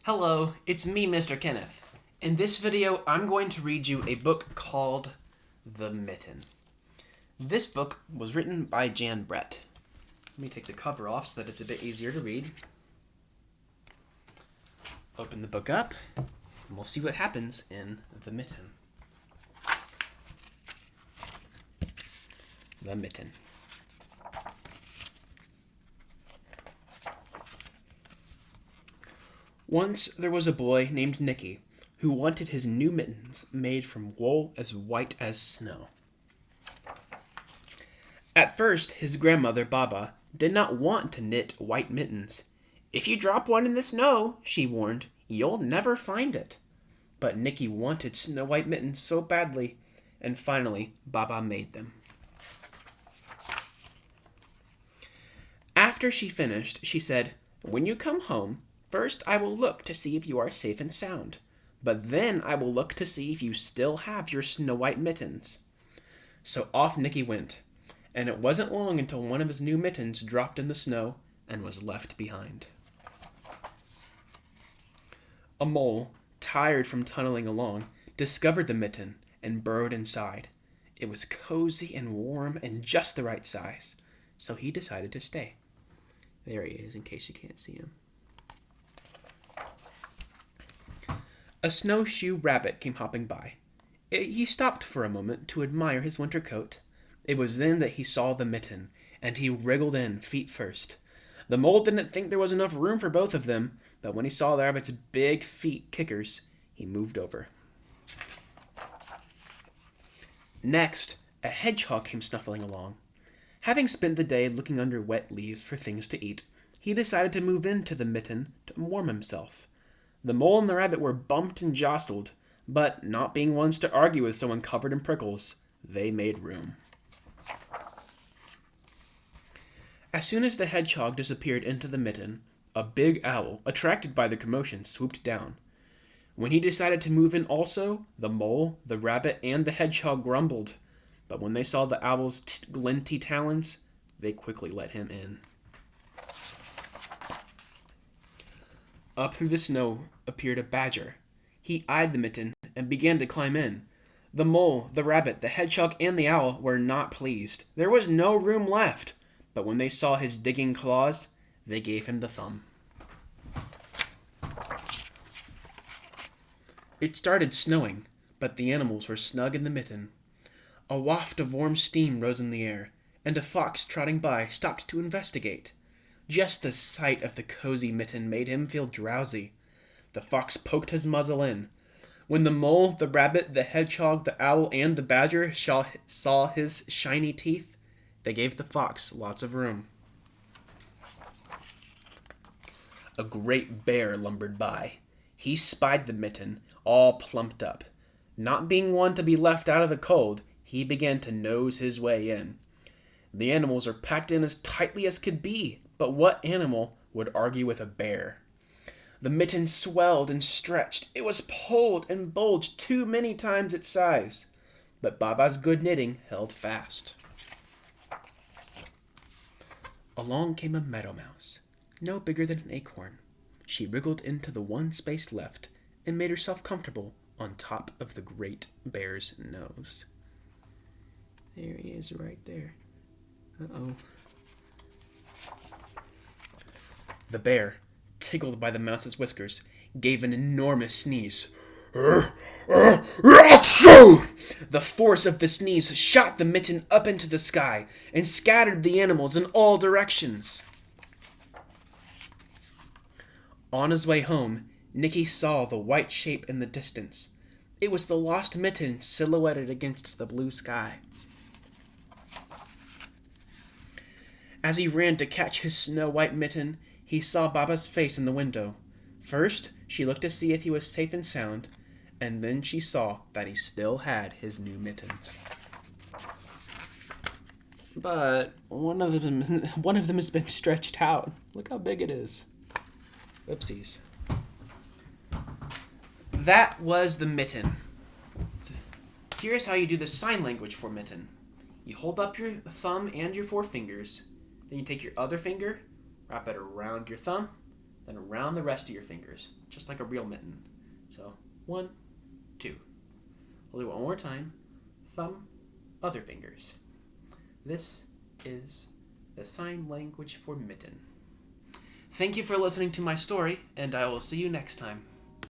Hello, it's me, Mr. Kenneth. In this video, I'm going to read you a book called The Mitten. This book was written by Jan Brett. Let me take the cover off so that it's a bit easier to read. Open the book up, and we'll see what happens in The Mitten. The Mitten. Once there was a boy named Nicky who wanted his new mittens made from wool as white as snow. At first, his grandmother, Baba, did not want to knit white mittens. "If you drop one in the snow," she warned, "you'll never find it." But Nicky wanted snow white mittens so badly, and finally, Baba made them. After she finished, she said, "When you come home, first I will look to see if you are safe and sound, but then I will look to see if you still have your snow white mittens." So off Nicky went, and it wasn't long until one of his new mittens dropped in the snow and was left behind. A mole, tired from tunneling along, discovered the mitten and burrowed inside. It was cozy and warm and just the right size, so he decided to stay. There he is, in case you can't see him. A snowshoe rabbit came hopping by. He stopped for a moment to admire his winter coat. It was then that he saw the mitten, and he wriggled in, feet first. The mole didn't think there was enough room for both of them, but when he saw the rabbit's big feet kickers, he moved over. Next, a hedgehog came snuffling along. Having spent the day looking under wet leaves for things to eat, he decided to move into the mitten to warm himself. The mole and the rabbit were bumped and jostled, but not being ones to argue with someone covered in prickles, they made room. As soon as the hedgehog disappeared into the mitten, a big owl, attracted by the commotion, swooped down. When he decided to move in also, the mole, the rabbit, and the hedgehog grumbled, but when they saw the owl's glinty talons, they quickly let him in. Up through the snow appeared a badger. He eyed the mitten and began to climb in. The mole, the rabbit, the hedgehog, and the owl were not pleased. There was no room left, but when they saw his digging claws, they gave him the thumb. It started snowing, but the animals were snug in the mitten. A waft of warm steam rose in the air, and a fox trotting by stopped to investigate. Just the sight of the cozy mitten made him feel drowsy. The fox poked his muzzle in. When the mole, the rabbit, the hedgehog, the owl, and the badger saw his shiny teeth, they gave the fox lots of room. A great bear lumbered by. He spied the mitten, all plumped up. Not being one to be left out of the cold, he began to nose his way in. The animals are packed in as tightly as could be, but what animal would argue with a bear? The mitten swelled and stretched. It was pulled and bulged too many times its size, but Baba's good knitting held fast. Along came a meadow mouse, no bigger than an acorn. She wriggled into the one space left and made herself comfortable on top of the great bear's nose. There he is right there. Uh-oh. The bear, tickled by the mouse's whiskers, gave an enormous sneeze. Achoo! The force of the sneeze shot the mitten up into the sky and scattered the animals in all directions. On his way home, Nicky saw the white shape in the distance. It was the lost mitten silhouetted against the blue sky. As he ran to catch his snow-white mitten, he saw Baba's face in the window. First, she looked to see if he was safe and sound, and then she saw that he still had his new mittens. But one of them has been stretched out. Look how big it is. Oopsies. That was the mitten. Here's how you do the sign language for mitten. You hold up your thumb and your forefingers. Then you take your other finger, wrap it around your thumb, then around the rest of your fingers, just like a real mitten. So 1, 2. We'll do it one more time. Thumb, other fingers. This is the sign language for mitten. Thank you for listening to my story, and I will see you next time.